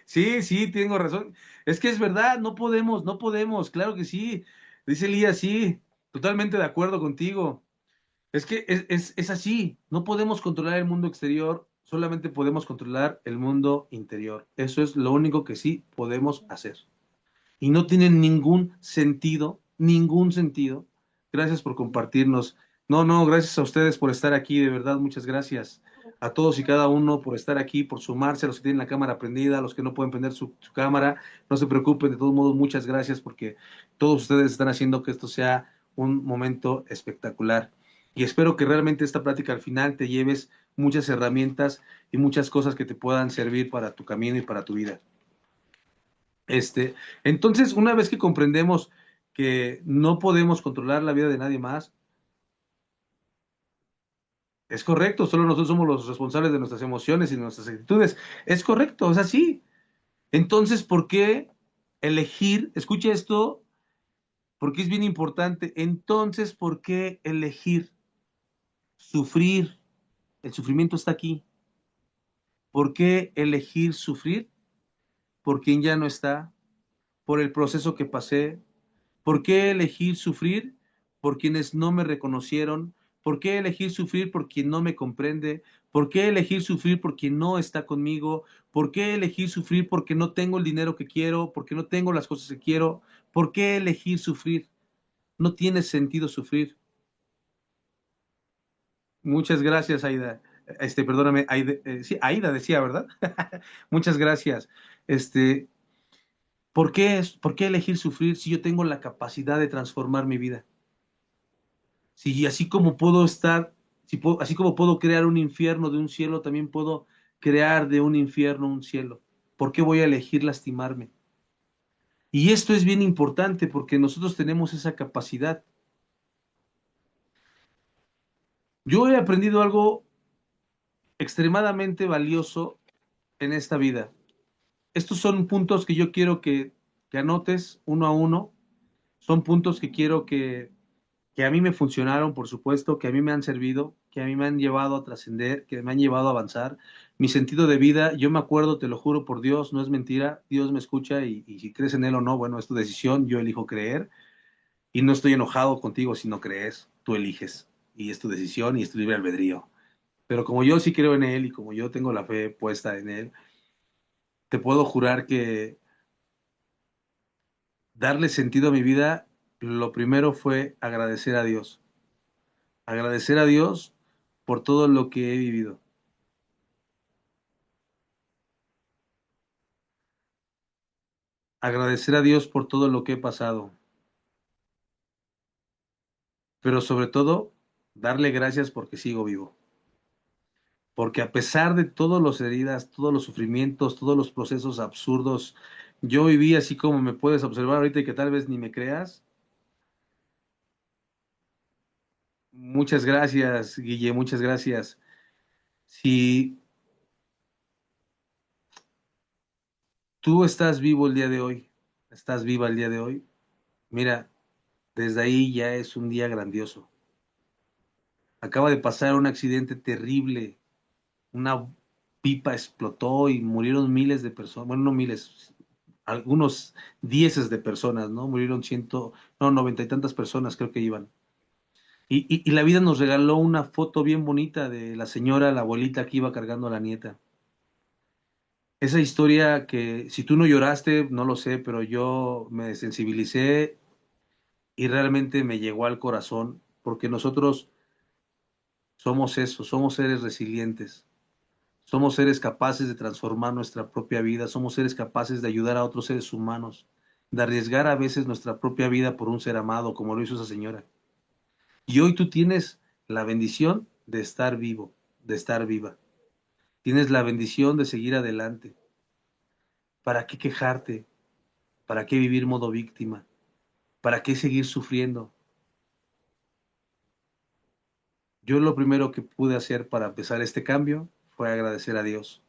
Sí, sí, tengo razón. Es que es verdad, no podemos, no podemos. Claro que sí. Dice Elías, sí. Totalmente de acuerdo contigo. Es que es así, no podemos controlar el mundo exterior, solamente podemos controlar el mundo interior. Eso es lo único que sí podemos hacer. Y no tiene ningún sentido, ningún sentido. Gracias por compartirnos. No, no, gracias a ustedes por estar aquí, de verdad, muchas gracias. A todos y cada uno por estar aquí, por sumarse, a los que tienen la cámara prendida, a los que no pueden prender su cámara, no se preocupen, de todos modos, muchas gracias porque todos ustedes están haciendo que esto sea un momento espectacular. Y espero que realmente esta plática al final te lleves muchas herramientas y muchas cosas que te puedan servir para tu camino y para tu vida. Este, entonces, una vez que comprendemos que no podemos controlar la vida de nadie más, es correcto, solo nosotros somos los responsables de nuestras emociones y de nuestras actitudes. Es correcto, es así. Entonces, ¿por qué elegir? Escucha esto, porque es bien importante. Entonces, ¿por qué elegir sufrir? El sufrimiento está aquí. ¿Por qué elegir sufrir? Por quien ya no está, por el proceso que pasé. ¿Por qué elegir sufrir por quienes no me reconocieron? ¿Por qué elegir sufrir por quien no me comprende? ¿Por qué elegir sufrir por quien no está conmigo? ¿Por qué elegir sufrir porque no tengo el dinero que quiero? ¿Porque no tengo las cosas que quiero? ¿Por qué elegir sufrir? No tiene sentido sufrir. Muchas gracias, Aida. Perdóname, Aida, sí, Aida decía, ¿verdad? Muchas gracias. Este, por qué elegir sufrir si yo tengo la capacidad de transformar mi vida? Si así como puedo estar, así como puedo crear un infierno de un cielo, también puedo crear de un infierno un cielo. ¿Por qué voy a elegir lastimarme? Y esto es bien importante porque nosotros tenemos esa capacidad. Yo he aprendido algo extremadamente valioso en esta vida. Estos son puntos que yo quiero que anotes uno a uno. Son puntos que quiero que a mí me funcionaron, por supuesto, que a mí me han servido, que a mí me han llevado a trascender, que me han llevado a avanzar. Mi sentido de vida, yo me acuerdo, te lo juro por Dios, no es mentira, Dios me escucha y si crees en Él o no, bueno, es tu decisión, yo elijo creer y no estoy enojado contigo si no crees, tú eliges y es tu decisión y es tu libre albedrío. Pero como yo sí creo en Él y como yo tengo la fe puesta en Él, te puedo jurar que darle sentido a mi vida, lo primero fue agradecer a Dios por todo lo que he vivido. Agradecer a Dios por todo lo que he pasado, pero sobre todo darle gracias porque sigo vivo. porque a pesar de todas las heridas, todos los sufrimientos, todos los procesos absurdos, yo viví así como me puedes observar ahorita y que tal vez ni me creas. Muchas gracias, Guille, muchas gracias. Si tú estás vivo el día de hoy, estás viva el día de hoy, mira, desde ahí ya es un día grandioso. Acaba de pasar un accidente terrible, una pipa explotó y murieron miles de personas, bueno, no miles, algunos dieces de personas, ¿no? Murieron no, 90 y tantas personas creo que iban. Y la vida nos regaló una foto bien bonita de la señora, la abuelita que iba cargando a la nieta. Esa historia que si tú no lloraste, no lo sé, pero yo me sensibilicé y realmente me llegó al corazón, porque nosotros somos eso, somos seres resilientes, somos seres capaces de transformar nuestra propia vida, somos seres capaces de ayudar a otros seres humanos, de arriesgar a veces nuestra propia vida por un ser amado, como lo hizo esa señora. Y hoy tú tienes la bendición de estar vivo, de estar viva. Tienes la bendición de seguir adelante. ¿Para qué quejarte? ¿Para qué vivir modo víctima? ¿Para qué seguir sufriendo? Yo lo primero que pude hacer para empezar este cambio fue agradecer a Dios,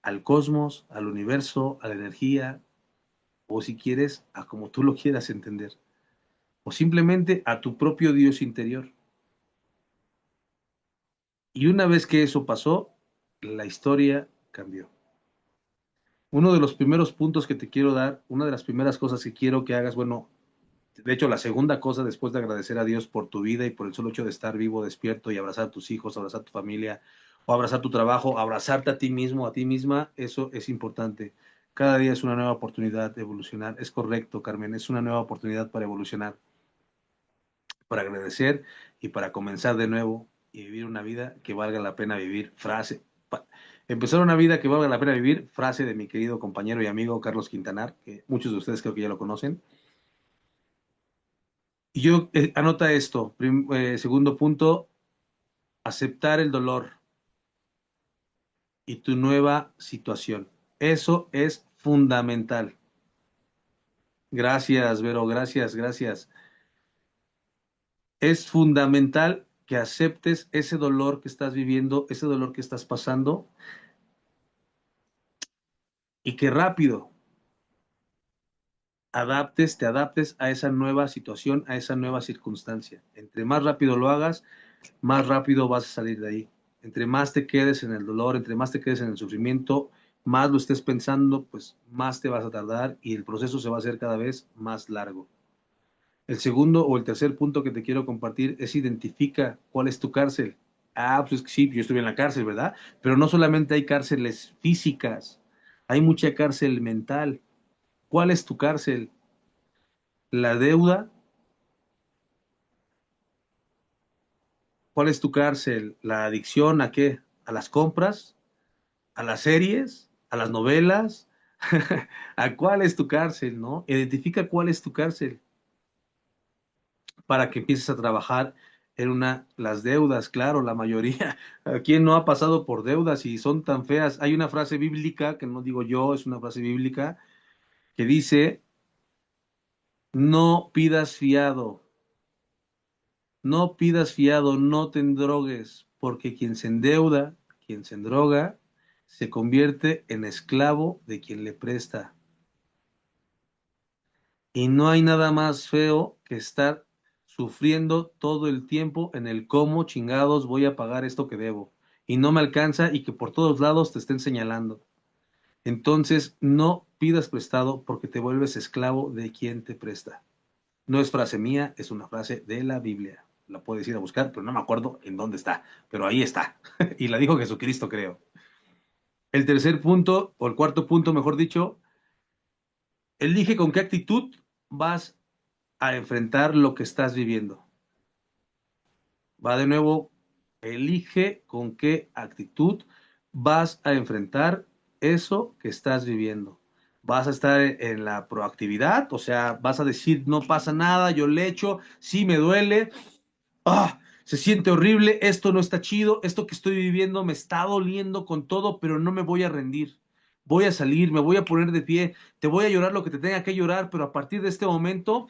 al cosmos, al universo, a la energía, o si quieres, a como tú lo quieras entender, o simplemente a tu propio Dios interior. Y una vez que eso pasó, la historia cambió. Uno de los primeros puntos que te quiero dar, una de las primeras cosas que quiero que hagas, bueno, de hecho la segunda cosa después de agradecer a Dios por tu vida y por el solo hecho de estar vivo, despierto y abrazar a tus hijos, abrazar a tu familia o abrazar tu trabajo, abrazarte a ti mismo, a ti misma, eso es importante. Cada día es una nueva oportunidad de evolucionar. Es correcto, Carmen, es una nueva oportunidad para evolucionar, para agradecer y para comenzar de nuevo y vivir una vida que valga la pena vivir. Empezar una vida que valga la pena vivir, frase de mi querido compañero y amigo Carlos Quintanar, que muchos de ustedes creo que ya lo conocen. Y yo, anota esto, segundo punto, aceptar el dolor y tu nueva situación. Eso es fundamental. Gracias, Vero, gracias, gracias. Es fundamental que aceptes ese dolor que estás viviendo, ese dolor que estás pasando y que rápido te adaptes a esa nueva situación, a esa nueva circunstancia. Entre más rápido lo hagas, más rápido vas a salir de ahí. Entre más te quedes en el dolor, entre más te quedes en el sufrimiento, más lo estés pensando, pues más te vas a tardar y el proceso se va a hacer cada vez más largo. El segundo o el tercer punto que te quiero compartir es identifica cuál es tu cárcel. Ah, pues sí, yo estuve en la cárcel, ¿verdad? Pero no solamente hay cárceles físicas, hay mucha cárcel mental. ¿Cuál es tu cárcel? ¿La deuda? ¿Cuál es tu cárcel? ¿La adicción a qué? ¿A las compras? ¿A las series? ¿A las novelas? ¿A cuál es tu cárcel, no? Identifica cuál es tu cárcel para que empieces a trabajar en las deudas, claro, la mayoría. ¿A quién no ha pasado por deudas y son tan feas? Hay una frase bíblica, que no digo yo, es una frase bíblica, que dice, no pidas fiado, no pidas fiado, no te endrogues, porque quien se endroga, se convierte en esclavo de quien le presta. Y no hay nada más feo que estar sufriendo todo el tiempo en el cómo chingados voy a pagar esto que debo. Y no me alcanza y que por todos lados te estén señalando. Entonces, no pidas prestado porque te vuelves esclavo de quien te presta. No es frase mía, es una frase de la Biblia. La puedes ir a buscar, pero no me acuerdo en dónde está. Pero ahí está. Y la dijo Jesucristo, creo. El tercer punto, o el cuarto punto, mejor dicho, elige con qué actitud vas a enfrentar lo que estás viviendo. Va de nuevo, elige con qué actitud vas a enfrentar eso que estás viviendo. Vas a estar en la proactividad, o sea, vas a decir, no pasa nada, yo le echo, sí me duele, ah, se siente horrible, esto no está chido, esto que estoy viviendo me está doliendo con todo, pero no me voy a rendir. Voy a salir, me voy a poner de pie, te voy a llorar lo que te tenga que llorar, pero a partir de este momento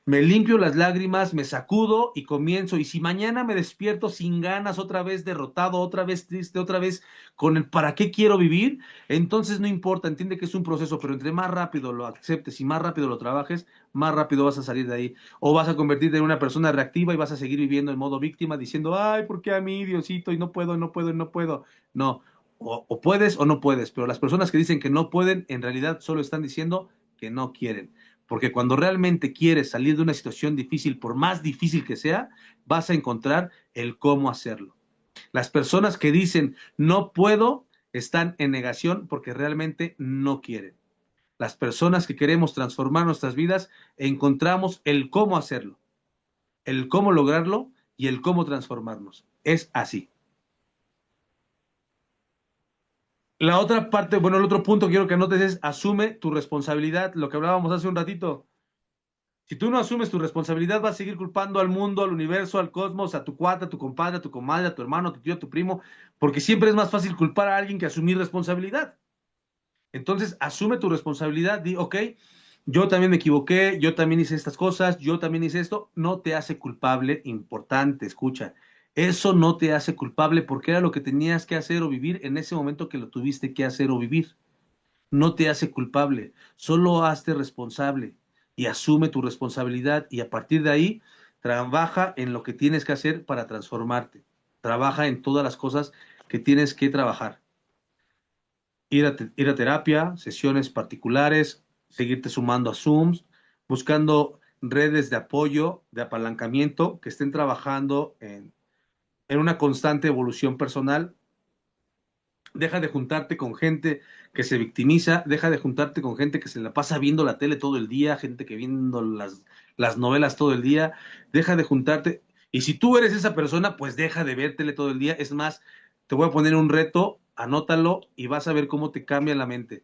me limpio las lágrimas, me sacudo y comienzo. Y si mañana me despierto sin ganas, otra vez derrotado, otra vez triste, otra vez con el para qué quiero vivir, entonces no importa, entiende que es un proceso, pero entre más rápido lo aceptes y más rápido lo trabajes, más rápido vas a salir de ahí. O vas a convertirte en una persona reactiva y vas a seguir viviendo en modo víctima diciendo, ay, ¿por qué a mí, Diosito? Y no puedo, no puedo, no puedo. No, o puedes o no puedes, pero las personas que dicen que no pueden, en realidad solo están diciendo que no quieren. Porque cuando realmente quieres salir de una situación difícil, por más difícil que sea, vas a encontrar el cómo hacerlo. Las personas que dicen no puedo están en negación porque realmente no quieren. Las personas que queremos transformar nuestras vidas encontramos el cómo hacerlo, el cómo lograrlo y el cómo transformarnos. Es así. La otra parte, bueno, el otro punto que quiero que anotes es asume tu responsabilidad, lo que hablábamos hace un ratito. Si tú no asumes tu responsabilidad, vas a seguir culpando al mundo, al universo, al cosmos, a tu cuata, a tu compadre, a tu comadre, a tu hermano, a tu tío, a tu primo, porque siempre es más fácil culpar a alguien que asumir responsabilidad. Entonces, asume tu responsabilidad, di, ok, yo también me equivoqué, yo también hice estas cosas, yo también hice esto, no te hace culpable, importante, escucha, eso no te hace culpable porque era lo que tenías que hacer o vivir en ese momento que lo tuviste que hacer o vivir. No te hace culpable, solo hazte responsable y asume tu responsabilidad y a partir de ahí trabaja en lo que tienes que hacer para transformarte. Trabaja en todas las cosas que tienes que trabajar. Ir a terapia, sesiones particulares, seguirte sumando a Zooms, buscando redes de apoyo, de apalancamiento que estén trabajando en una constante evolución personal. Deja de juntarte con gente que se victimiza, deja de juntarte con gente que se la pasa viendo la tele todo el día, gente que viendo las novelas todo el día, deja de juntarte. Y si tú eres esa persona, pues deja de ver tele todo el día. Es más, te voy a poner un reto, anótalo y vas a ver cómo te cambia la mente.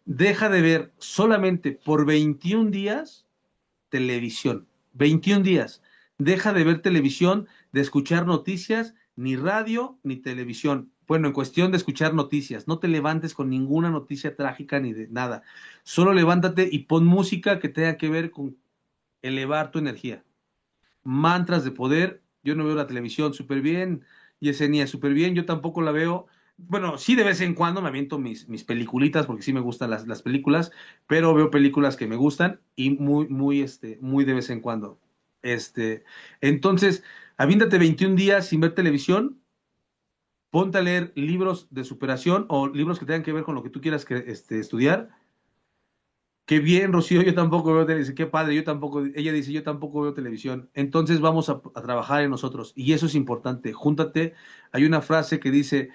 Deja de ver solamente por 21 días televisión. 21 días. Deja de ver televisión, de escuchar noticias, ni radio, ni televisión. Bueno, en cuestión de escuchar noticias, no te levantes con ninguna noticia trágica ni de nada. Solo levántate y pon música que tenga que ver con elevar tu energía. Mantras de poder. Yo no veo la televisión súper bien, Yesenia súper bien, yo tampoco la veo. Bueno, sí de vez en cuando me aviento mis peliculitas porque sí me gustan las películas, pero veo películas que me gustan y muy de vez en cuando. Este, entonces, aviéntate 21 días sin ver televisión, ponte a leer libros de superación o libros que tengan que ver con lo que tú quieras estudiar. Qué bien, Rocío, yo tampoco veo televisión, qué padre, yo tampoco, ella dice, yo tampoco veo televisión. Entonces vamos a trabajar en nosotros y eso es importante. Júntate, hay una frase que dice,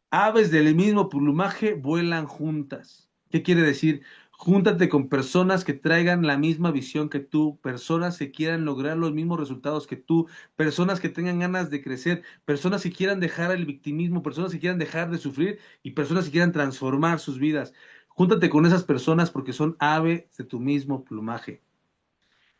aves del mismo plumaje vuelan juntas. ¿Qué quiere decir? Júntate con personas que traigan la misma visión que tú, personas que quieran lograr los mismos resultados que tú, personas que tengan ganas de crecer, personas que quieran dejar el victimismo, personas que quieran dejar de sufrir y personas que quieran transformar sus vidas. Júntate con esas personas porque son aves de tu mismo plumaje.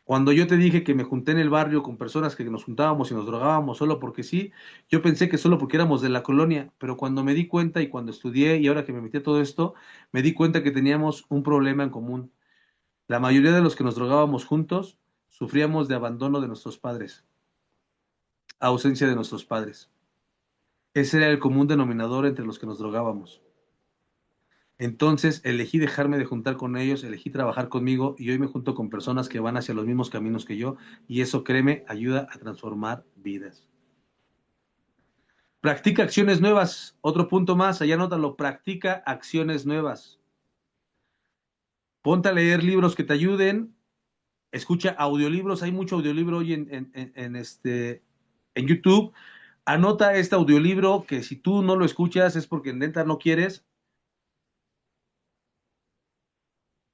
Cuando yo te dije que me junté en el barrio con personas que nos juntábamos y nos drogábamos solo porque sí, yo pensé que solo porque éramos de la colonia, pero cuando me di cuenta y cuando estudié y ahora que me metí a todo esto, me di cuenta que teníamos un problema en común. La mayoría de los que nos drogábamos juntos sufríamos de abandono de nuestros padres, ausencia de nuestros padres. Ese era el común denominador entre los que nos drogábamos. Entonces elegí dejarme de juntar con ellos, elegí trabajar conmigo y hoy me junto con personas que van hacia los mismos caminos que yo y eso, créeme, ayuda a transformar vidas. Practica acciones nuevas. Otro punto más, allá anótalo, practica acciones nuevas. Ponte a leer libros que te ayuden, escucha audiolibros, hay mucho audiolibro hoy en YouTube. Anota este audiolibro que si tú no lo escuchas es porque neta no quieres.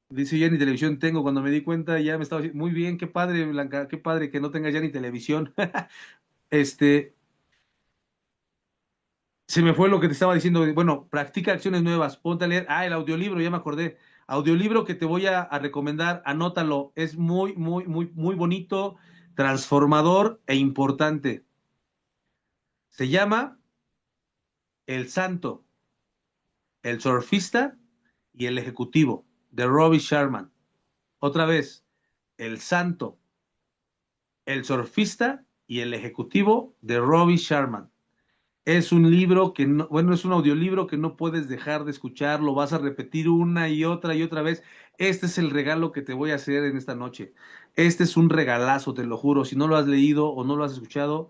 Dice, ya ni televisión tengo. Cuando me di cuenta, ya me estaba diciendo, muy bien, qué padre, Blanca, qué padre que no tengas ya ni televisión. Este, se me fue lo que te estaba diciendo. Bueno, practica acciones nuevas, ponte a leer. Ah, el audiolibro, ya me acordé. Audiolibro que te voy a recomendar, anótalo. Es muy bonito, transformador e importante. Se llama El Santo, el Surfista y el Ejecutivo, de Robbie Sharman. Otra vez, El Santo, el Surfista y el Ejecutivo, de Robbie Sharman. Es un libro que no, bueno, es un audiolibro que no puedes dejar de escuchar, lo vas a repetir una y otra vez. Este es el regalo que te voy a hacer en esta noche. Este es un regalazo, te lo juro. Si no lo has leído o no lo has escuchado,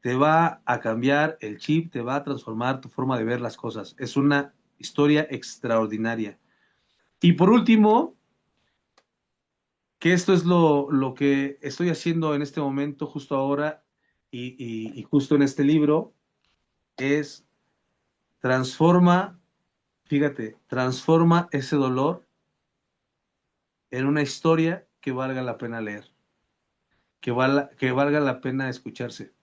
te va a cambiar el chip, te va a transformar tu forma de ver las cosas. Es una historia extraordinaria. Y por último, que esto es lo que estoy haciendo en este momento, justo ahora, y justo en este libro, es transforma. Fíjate, transforma ese dolor en una historia que valga la pena leer, que valga la pena escucharse.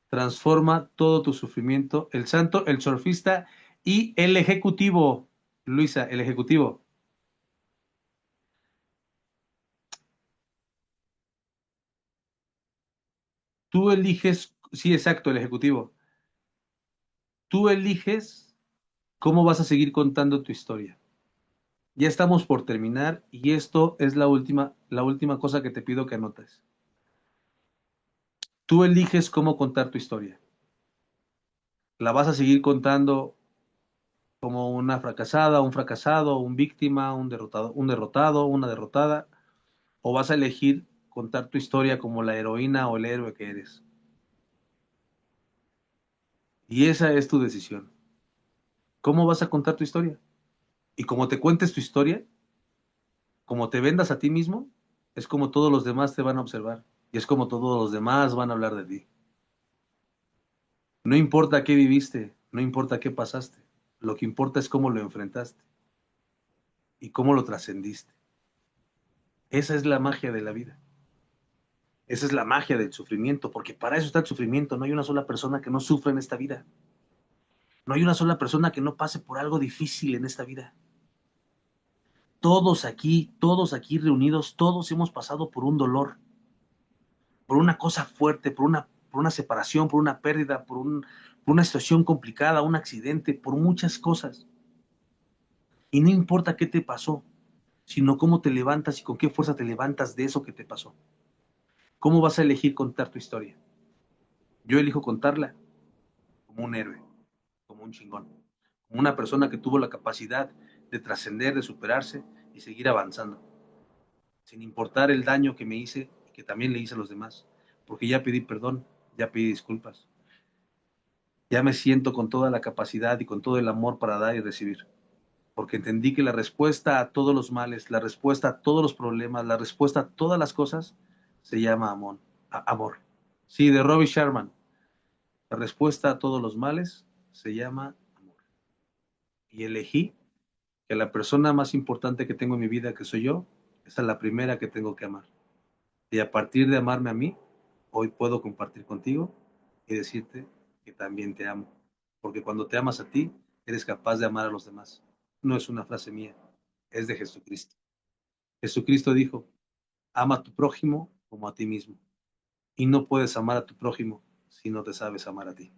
Transforma todo tu sufrimiento. El santo, el surfista y el ejecutivo. Luisa, el ejecutivo. Tú eliges, sí, exacto, el ejecutivo. Tú eliges cómo vas a seguir contando tu historia. Ya estamos por terminar y esto es la última cosa que te pido que anotes. Tú eliges cómo contar tu historia. La vas a seguir contando como una fracasada, un fracasado, un víctima, un derrotado, una derrotada, o vas a elegir contar tu historia como la heroína o el héroe que eres. Y esa es tu decisión. ¿Cómo vas a contar tu historia? Y como te cuentes tu historia, como te vendas a ti mismo, es como todos los demás te van a observar. Y es como todos los demás van a hablar de ti. No importa qué viviste, no importa qué pasaste. Lo que importa es cómo lo enfrentaste y cómo lo trascendiste. Esa es la magia de la vida. Esa es la magia del sufrimiento, porque para eso está el sufrimiento. No hay una sola persona que no sufra en esta vida. No hay una sola persona que no pase por algo difícil en esta vida. Todos aquí reunidos, todos hemos pasado por un dolor, por una cosa fuerte, por una separación, por una pérdida, por una situación complicada, un accidente, por muchas cosas. Y no importa qué te pasó, sino cómo te levantas y con qué fuerza te levantas de eso que te pasó. ¿Cómo vas a elegir contar tu historia? Yo elijo contarla como un héroe, como un chingón, como una persona que tuvo la capacidad de trascender, de superarse y seguir avanzando, sin importar el daño que me hice y que también le hice a los demás, porque ya pedí perdón, ya pedí disculpas, ya me siento con toda la capacidad y con todo el amor para dar y recibir, porque entendí que la respuesta a todos los males, la respuesta a todos los problemas, la respuesta a todas las cosas se llama amor. Amor. Sí, de Robbie Sharman. La respuesta a todos los males se llama amor. Y elegí que la persona más importante que tengo en mi vida, que soy yo, esa es la primera que tengo que amar. Y a partir de amarme a mí, hoy puedo compartir contigo y decirte que también te amo. Porque cuando te amas a ti, eres capaz de amar a los demás. No es una frase mía, es de Jesucristo. Jesucristo dijo, ama a tu prójimo como a ti mismo. Y no puedes amar a tu prójimo si no te sabes amar a ti.